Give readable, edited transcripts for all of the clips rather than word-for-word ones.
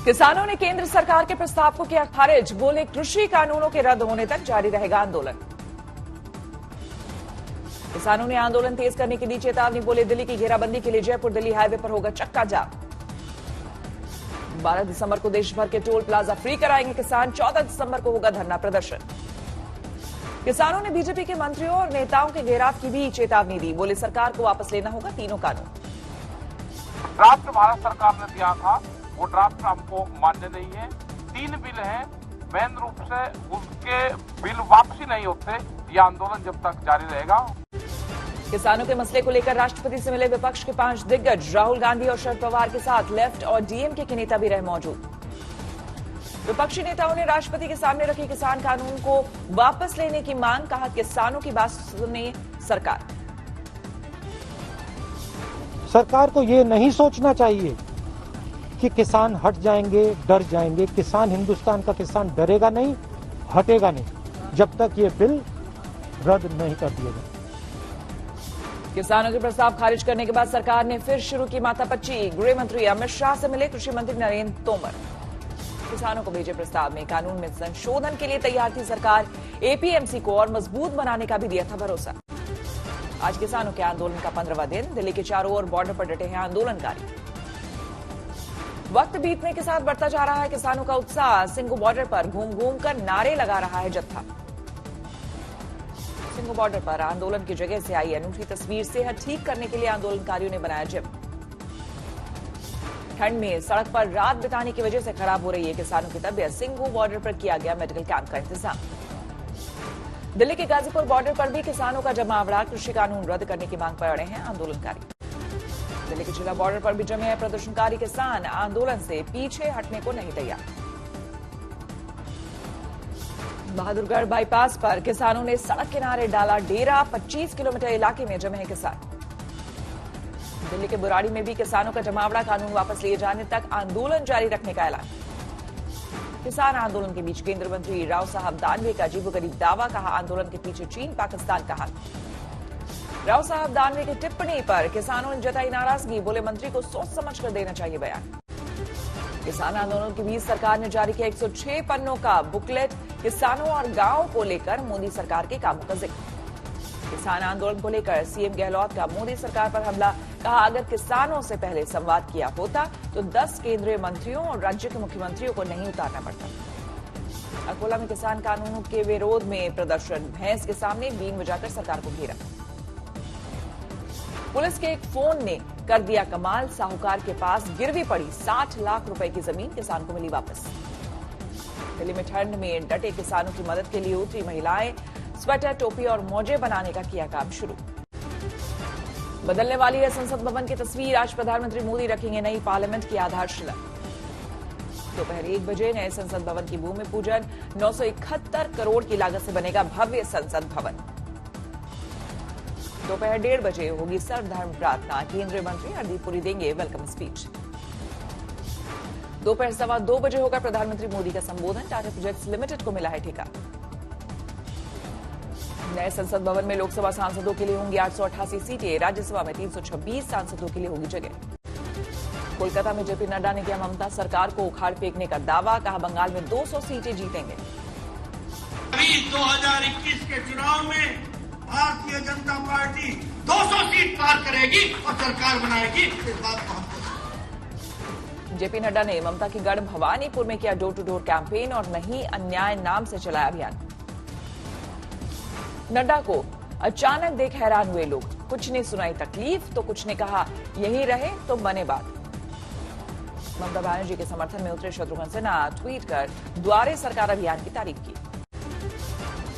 किसानों ने केंद्र सरकार के प्रस्ताव को किया खारिज। बोले कृषि कानूनों के रद्द होने तक जारी रहेगा आंदोलन। किसानों ने आंदोलन तेज करने की दी चेतावनी। बोले दिल्ली की घेराबंदी के लिए जयपुर दिल्ली हाईवे पर होगा चक्का जाम। 12 दिसंबर को देश भर के टोल प्लाजा फ्री कराएंगे किसान। 14 दिसंबर को होगा धरना प्रदर्शन। किसानों ने बीजेपी के मंत्रियों और नेताओं के घेराव की भी चेतावनी दी। बोले सरकार को वापस लेना होगा तीनों कानून। ड्राफ्ट भारत सरकार ने दिया था वो ड्राफ्ट हमको मान्य नहीं है। 3 बिल हैं, मेन रूप से उसके बिल वापसी नहीं होते, ये आंदोलन जब तक जारी रहेगा। किसानों के मसले को लेकर राष्ट्रपति से मिले विपक्ष के 5 दिग्गज। राहुल गांधी और शरद पवार के साथ लेफ्ट और डीएमके के नेता भी रहे मौजूद। विपक्षी नेताओं ने राष्ट्रपति के सामने रखी किसान कानून को वापस लेने की मांग। कहा किसानों की बात सुने सरकार। सरकार को ये नहीं सोचना चाहिए कि किसान हट जाएंगे, डर जाएंगे। किसान, हिंदुस्तान का किसान डरेगा नहीं, हटेगा नहीं जब तक ये बिल रद्द नहीं कर दिया जाए। किसानों के प्रस्ताव खारिज करने के बाद सरकार ने फिर शुरू की माथापच्ची। गृह मंत्री अमित शाह से मिले कृषि मंत्री नरेंद्र तोमर। किसानों को भेजे प्रस्ताव में कानून में संशोधन के लिए तैयार थी सरकार। एपीएमसी को और मजबूत बनाने का भी दिया था भरोसा। आज किसानों के आंदोलन का 15वां दिन। दिल्ली के चारों ओर बॉर्डर पर डटे हैं आंदोलनकारी। वक्त बीतने के साथ बढ़ता जा रहा है किसानों का उत्साह। सिंघू बॉर्डर पर घूम घूम कर नारे लगा रहा है जत्था। सिंघू बॉर्डर पर आंदोलन की जगह से आई अनूठी तस्वीर। सेहत ठीक करने के लिए आंदोलनकारियों ने बनाया जिम। ठंड में सड़क पर रात बिताने की वजह से खराब हो रही है किसानों की तबीयत। सिंघू बॉर्डर पर किया गया मेडिकल कैंप का इंतजाम। दिल्ली के गाजीपुर बॉर्डर पर भी किसानों का जमावड़ा। कृषि कानून रद्द करने की मांग पर अड़े हैं आंदोलनकारी। दिल्ली के जिला बॉर्डर पर भी जमे हैं प्रदर्शनकारी। किसान आंदोलन से पीछे हटने को नहीं तैयार। बहादुरगढ़ बाईपास पर किसानों ने सड़क किनारे डाला डेरा। 25 किलोमीटर इलाके में जमे हैं किसान। दिल्ली के बुराड़ी में भी किसानों का जमावड़ा। कानून वापस लिए जाने तक आंदोलन जारी रखने का ऐलान। किसान आंदोलन के बीच केंद्रीय मंत्री राव साहब दानवे का अजीबोगरीब दावा। कहा आंदोलन के पीछे चीन पाकिस्तान का हाथ। राव साहब दानवे की टिप्पणी पर किसानों ने जताई नाराजगी। बोले मंत्री को सोच समझ कर देना चाहिए बयान। किसान आंदोलन के बीच सरकार ने जारी किया 106 पन्नों का बुकलेट। किसानों और गांवों को लेकर मोदी सरकार के कामों का जिक्र। किसान आंदोलन को लेकर सीएम गहलोत का मोदी सरकार पर हमला। कहा अगर किसानों से पहले संवाद किया होता तो 10 केंद्रीय मंत्रियों और राज्य के मुख्यमंत्रियों को नहीं उतारना पड़ता। अकोला में किसान कानूनों के विरोध में प्रदर्शन। भैंस के सामने बीन बजाकर सरकार को घेरा। पुलिस के एक फोन ने कर दिया कमाल। साहूकार के पास गिरवी पड़ी 60 लाख रुपए की जमीन किसान को मिली वापस। दिल्ली में ठंड में डटे किसानों की मदद के लिए उतरी महिलाएं। स्वेटर, टोपी और मोजे बनाने का किया काम शुरू। बदलने वाली है संसद भवन की तस्वीर। आज प्रधानमंत्री मोदी रखेंगे नई पार्लियामेंट की आधारशिला। दोपहर 1 बजे नए संसद भवन की भूमि पूजन। 971 करोड़ की लागत से बनेगा भव्य संसद भवन। दोपहर 1:30 बजे होगी सर्वधर्म प्रार्थना। केंद्रीय मंत्री हरदीप पुरी देंगे वेलकम स्पीच। दोपहर 2:15 बजे होगा प्रधानमंत्री मोदी का संबोधन। टाटा प्रोजेक्ट्स लिमिटेड को मिला है ठेका। नए संसद भवन में लोकसभा सांसदों के लिए होंगी 888 सीटें। राज्यसभा में 326 सांसदों के लिए होगी जगह। कोलकाता में जेपी नड्डा ने किया ममता सरकार को उखाड़ फेंकने का दावा। कहा बंगाल में 200 सीटें जीतेंगे। अभी 2021 के चुनाव में भारतीय जनता पार्टी 200 सीट पार करेगी और सरकार बनाएगी। इस बात को हमको। जेपी नड्डा ने ममता की गढ़ भवानीपुर में किया डोर टू डोर कैंपेन और नहीं अन्याय नाम से चलाया अभियान। नड्डा को अचानक देख हैरान हुए लोग। कुछ ने सुनाई तकलीफ तो कुछ ने कहा यही रहे तो बने बात। ममता बनर्जी के समर्थन में उतरे शत्रुघ्न सिन्हा ट्वीट कर द्वारे सरकार अभियान की तारीफ की।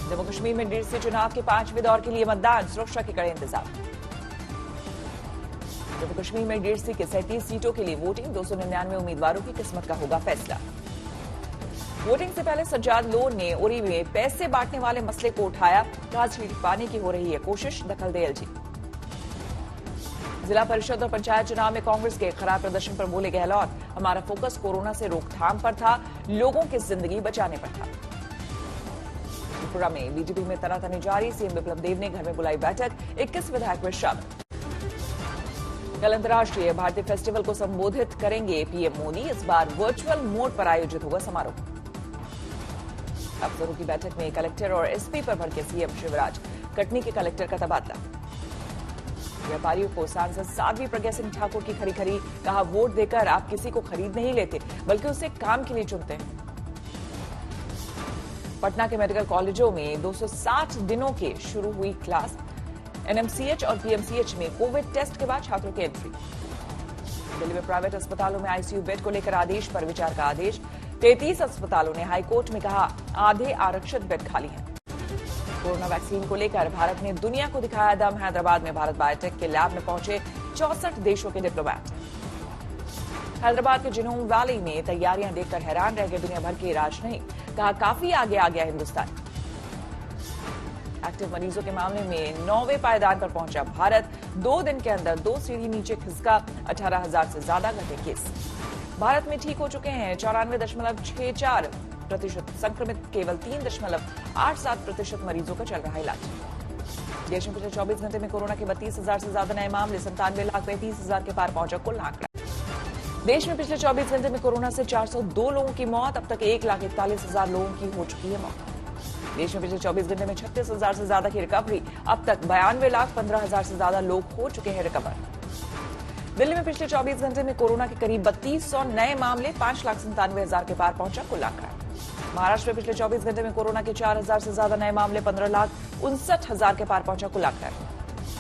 जम्मू कश्मीर में डीडीसी चुनाव के 5वें दौर के लिए मतदान। सुरक्षा के कड़े इंतजाम। जम्मू कश्मीर में डीडीसी के 37 सीटों के लिए वोटिंग। 299 उम्मीदवारों की किस्मत का होगा फैसला। वोटिंग से पहले सज्जाद लोन ने उरी में पैसे बांटने वाले मसले को उठाया। कहा छिपाने की हो रही है कोशिश, दखल दे एलजी। जिला परिषद और पंचायत चुनाव में कांग्रेस के खराब प्रदर्शन पर बोले गहलोत। हमारा फोकस कोरोना से रोकथाम पर था, लोगों की जिंदगी बचाने पर था। त्रिपुरा में बीजेपी में तनातनी जारी। सीएम विप्लव देव ने घर में बुलाई बैठक। 21 विधायक हुए शामिल। कल अंतर्राष्ट्रीय भारतीय फेस्टिवल को संबोधित करेंगे पीएम मोदी। इस बार वर्चुअल मोड पर आयोजित होगा समारोह। अफसरों की बैठक में कलेक्टर और एसपी पर भड़के सीएम शिवराज, कटनी के कलेक्टर का तबादला। व्यापारियों को सांसद साध्वी प्रज्ञा सिंह ठाकुर की खरी खरी, कहा वोट देकर आप किसी को खरीद नहीं लेते बल्कि उसे काम के लिए चुनते हैं। पटना के मेडिकल कॉलेजों में 260 दिनों के शुरू हुई क्लास। एनएमसीएच और पीएमसीएच में कोविड टेस्ट के बाद छात्रों की एंट्री। दिल्ली में प्राइवेट अस्पतालों में आईसीयू बेड को लेकर आदेश पर विचार का आदेश। 33 अस्पतालों ने हाईकोर्ट में कहा आधे आरक्षित बेड खाली हैं। कोरोना वैक्सीन को लेकर भारत ने दुनिया को दिखाया दम। हैदराबाद में भारत बायोटेक के लैब में पहुंचे 64 देशों के डिप्लोमैट। हैदराबाद के जिनोम वैली में तैयारियां देखकर हैरान रह गए दुनिया भर के राजनयिक, कहा काफी आगे आ गया हिंदुस्तान। एक्टिव मरीजों के मामले में 9वें पायदान पर पहुंचा भारत। 2 दिन के अंदर 2 सीढ़ी नीचे खिसका। 18,000 से ज्यादा घटे केस। भारत में ठीक हो चुके हैं 94.64%। संक्रमित केवल 3.87% मरीजों का चल रहा इलाज। देश में पिछले 24 घंटे में कोरोना के 32,000 से ज्यादा नए मामले। 97,35,000 के पार पहुंचा कुल आंकड़ा। देश में पिछले 24 घंटे में कोरोना से 402 लोगों की मौत। अब तक 1,41,000 लोगों की हो चुकी है मौत। देश में पिछले 24 घंटे में 36,000 से ज्यादा की रिकवरी। अब तक 92,15,000 से ज्यादा लोग हो चुके हैं रिकवर। दिल्ली में पिछले 24 घंटे में कोरोना के करीब 3200 नए मामले। 5,97,000 के पार पहुंचा कुल आंकड़ा। महाराष्ट्र में पिछले 24 घंटे में कोरोना के 4,000 से ज्यादा नए मामले। 15,59,000 के पार पहुंचा कुल आंकड़ा।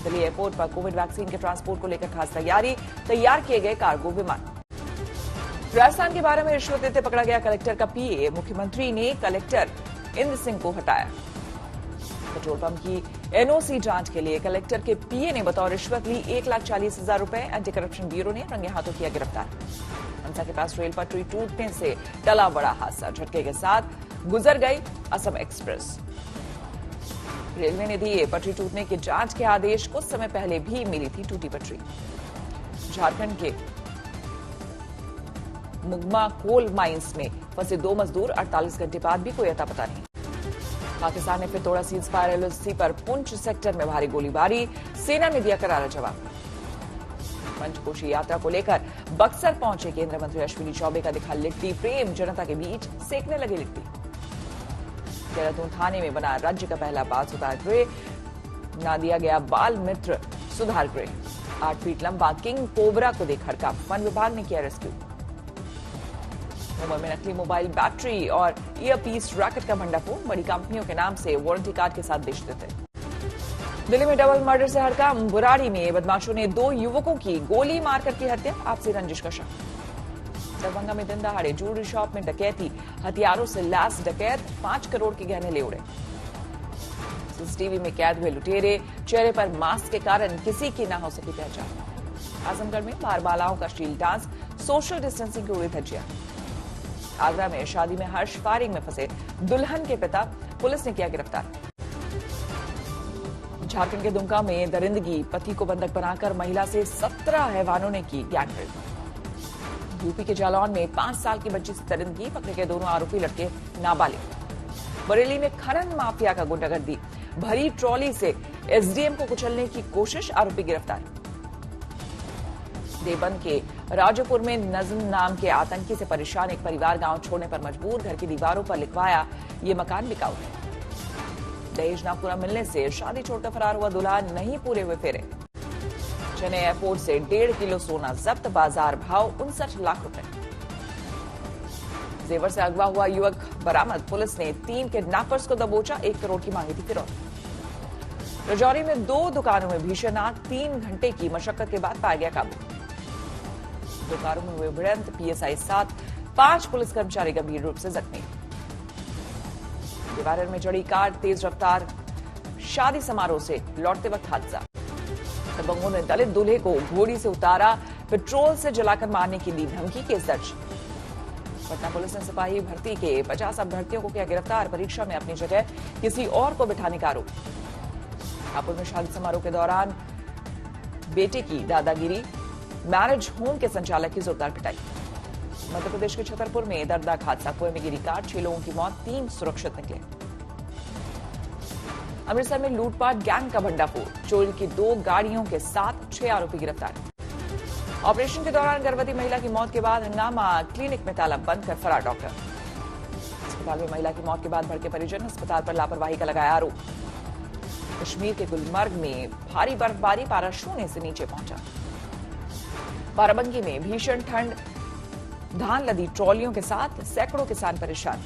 दिल्ली एयरपोर्ट पर कोविड वैक्सीन के ट्रांसपोर्ट को लेकर खास तैयारी। तैयार किए गए कार्गो विमान। राजस्थान के बारे में रिश्वत देते पकड़ा गया कलेक्टर का पीए। मुख्यमंत्री ने कलेक्टर इंद्र सिंह को हटाया। पेट्रोल पंप की एनओसी जांच के लिए कलेक्टर के पीए ने बतौर रिश्वत ली 1,40,000 रुपए। एंटी करप्शन ब्यूरो ने रंगे हाथों किया गिरफ्तार। हंसा के पास रेल पटरी टूटने से टला बड़ा हादसा। झटके के साथ गुजर गई असम एक्सप्रेस। रेलवे ने दिए पटरी टूटने की जांच के आदेश। कुछ समय पहले भी मिली थी टूटी पटरी। झारखंड के मुगमा कोल माइंस में फंसे 2 मजदूर। 48 घंटे बाद भी कोई अता पता नहीं। पाकिस्तान ने फिर तोड़ा सीज फायर एलओसी पर। पुंछ सेक्टर में भारी गोलीबारी। सेना ने दिया करारा जवाब। पंचकोशी यात्रा को लेकर बक्सर पहुंचे केंद्रीय मंत्री अश्विनी चौबे का दिखा लिट्टी प्रेम। जनता के बीच सेकने लगी लिट्टी। देहरादून थाने में बना राज्य का पहला बाल सुधार गृह। ना दिया गया बाल मित्र सुधार गृह। 8 फीट लंबा किंग कोबरा को देख हड़कंप। वन विभाग ने किया रेस्क्यू। मुंबई में नकली मोबाइल बैटरी और ईयरपीस रैकेट का भंडाफोड़। बड़ी कंपनियों के नाम से वारंटी कार्ड के साथ बेचते थे। दिल्ली में डबल मर्डर से हड़कंप। बुराड़ी में बदमाशों ने 2 युवकों की गोली मारकर की हत्या। आपसी रंजिश का शक। दरभंगा में दिन दहाड़े ज्वेलरी शॉप में डकैती। हथियारों से लैस डकैत 5 करोड़ के गहने ले उड़े। सीसीटीवी में कैद हुए लुटेरे। चेहरे पर मास्क के कारण किसी की ना हो सकी पहचान। आजमगढ़ में बार बालाओं का शील डांस। सोशल डिस्टेंसिंग की उड़ी धज्जियां। आगरा में शादी में हर्ष फायरिंग में फंसे दुल्हन के पिता। पुलिस ने किया गिरफ्तार। झारखंड के दुमका में दरिंदगी। पति को बंधक बनाकर महिला से 17 हैवानों ने की गैंगरेप। यूपी के जालौन में 5 साल की बच्ची से दरिंदगी। पकड़े गए दोनों आरोपी लड़के नाबालिग। बरेली में खनन माफिया का गुंडागर्दी। भरी ट्रॉली से एसडीएम को कुचलने की कोशिश। आरोपी गिरफ्तार। देवबंद के राजोपुर में नज्म नाम के आतंकी से परेशान एक परिवार गांव छोड़ने पर मजबूर। घर की दीवारों पर लिखवाया ये मकान बिकाऊ है। दहेज ना पूरा मिलने से शादी छोड़कर फरार हुआ दूल्हा। नहीं पूरे हुए फेरे। चेन्नई एयरपोर्ट से 1.5 किलो सोना जब्त। बाजार भाव 59 लाख रुपए। जेवर से अगवा हुआ युवक बरामद। पुलिस ने 3 किडनैपर्स को दबोचा। 1 करोड़ की मांगी थी फिरौती। रजौरी में 2 दुकानों में भीषण आग। 3 घंटे की मशक्कत के बाद पाया गया काबू। दुकानों में हुए भिड़ंत। पीएसआई 7 5 पुलिस कर्मचारी गंभीर रूप से जख्मी। दीवार में चढ़ी कार तेज रफ्तार। शादी समारोह से लौटते वक्त हादसा। दबंगों ने दलित दूल्हे को घोड़ी से उतारा। पेट्रोल से जलाकर मारने की दी धमकी। केस दर्ज। पटना पुलिस ने सिपाही भर्ती के 50 अभ्यर्थियों को किया गिरफ्तार। परीक्षा में अपनी जगह किसी और को बिठाने का आरोप। हापुड़ में शादी समारोह के दौरान बेटे की दादागिरी। मैरिज होम के संचालक की जोरदार पिटाई। मध्य प्रदेश के छतरपुर में दर्दनाक हादसा। कुएं में गिरी कार। 6 लोगों की मौत। 3 सुरक्षित निकले। अमृतसर में लूटपाट गैंग का भंडाफोड़। चोरी की 2 गाड़ियों के साथ 6 आरोपी गिरफ्तार। ऑपरेशन के दौरान गर्भवती महिला की मौत के बाद हंगामा, क्लिनिक में ताला बंद कर फरार डॉक्टर। अस्पताल में महिला की मौत के बाद भड़के परिजन, अस्पताल पर लापरवाही का लगाया आरोप। कश्मीर के गुलमर्ग में भारी बर्फबारी, पारा शून्य से नीचे पहुंचा। बाराबंकी में भीषण ठंड, धान लदी ट्रॉलियों के साथ सैकड़ों किसान परेशान।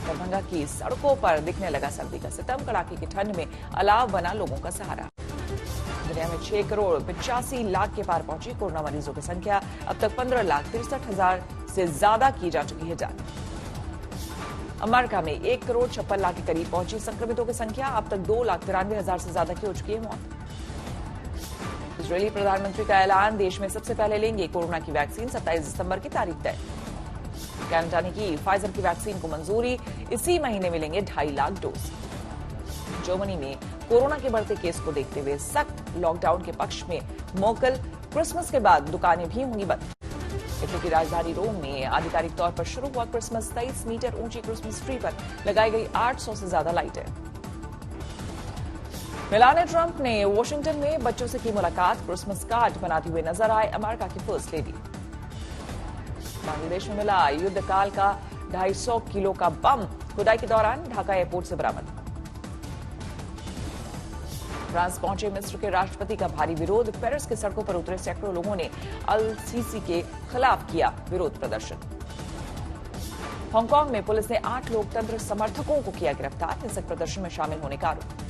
दरभंगा की सड़कों पर दिखने लगा सर्दी का सितम, कड़ाके की ठंड में अलाव बना लोगों का सहारा। दुनिया में 6 करोड़ 85 लाख के पार पहुंची कोरोना मरीजों की संख्या, अब तक 15,63,000 से ज्यादा की जा चुकी है जांच। अमेरिका में 1 करोड़ 56 लाख के करीब पहुंची संक्रमितों की संख्या, अब तक 2,93,000 से ज्यादा की हो चुकी है मौत। इजरायली प्रधानमंत्री का ऐलान, देश में सबसे पहले लेंगे कोरोना की वैक्सीन, 27 दिसंबर की तारीख तय। कनाडा ने की फाइजर की वैक्सीन को मंजूरी, इसी महीने मिलेंगे 2.5 लाख डोज। जर्मनी में कोरोना के बढ़ते केस को देखते हुए सख्त लॉकडाउन के पक्ष में मोकल, क्रिसमस के बाद दुकानें भी होंगी बंद। इटली की राजधानी रोम में आधिकारिक तौर पर शुरू हुआ क्रिसमस, 23 मीटर ऊंची क्रिसमस ट्री पर लगाई गई 800 से ज्यादा लाइटें। मेलानिया ट्रंप ने वॉशिंगटन में बच्चों से की मुलाकात, क्रिसमस कार्ड बनाते हुए नजर आए अमेरिका की फर्स्ट लेडी। बांग्लादेश में मिला युद्धकाल का 250 किलो का बम, खुदाई के दौरान ढाका एयरपोर्ट से बरामद। फ्रांस पहुंचे मिस्र के राष्ट्रपति का भारी विरोध, पेरिस की सड़कों पर उतरे सैकड़ों लोगों ने अल सीसी के खिलाफ किया विरोध प्रदर्शन। हांगकांग में पुलिस ने 8 लोकतंत्र समर्थकों को किया गिरफ्तार, हिंसक प्रदर्शन में शामिल होने का आरोप।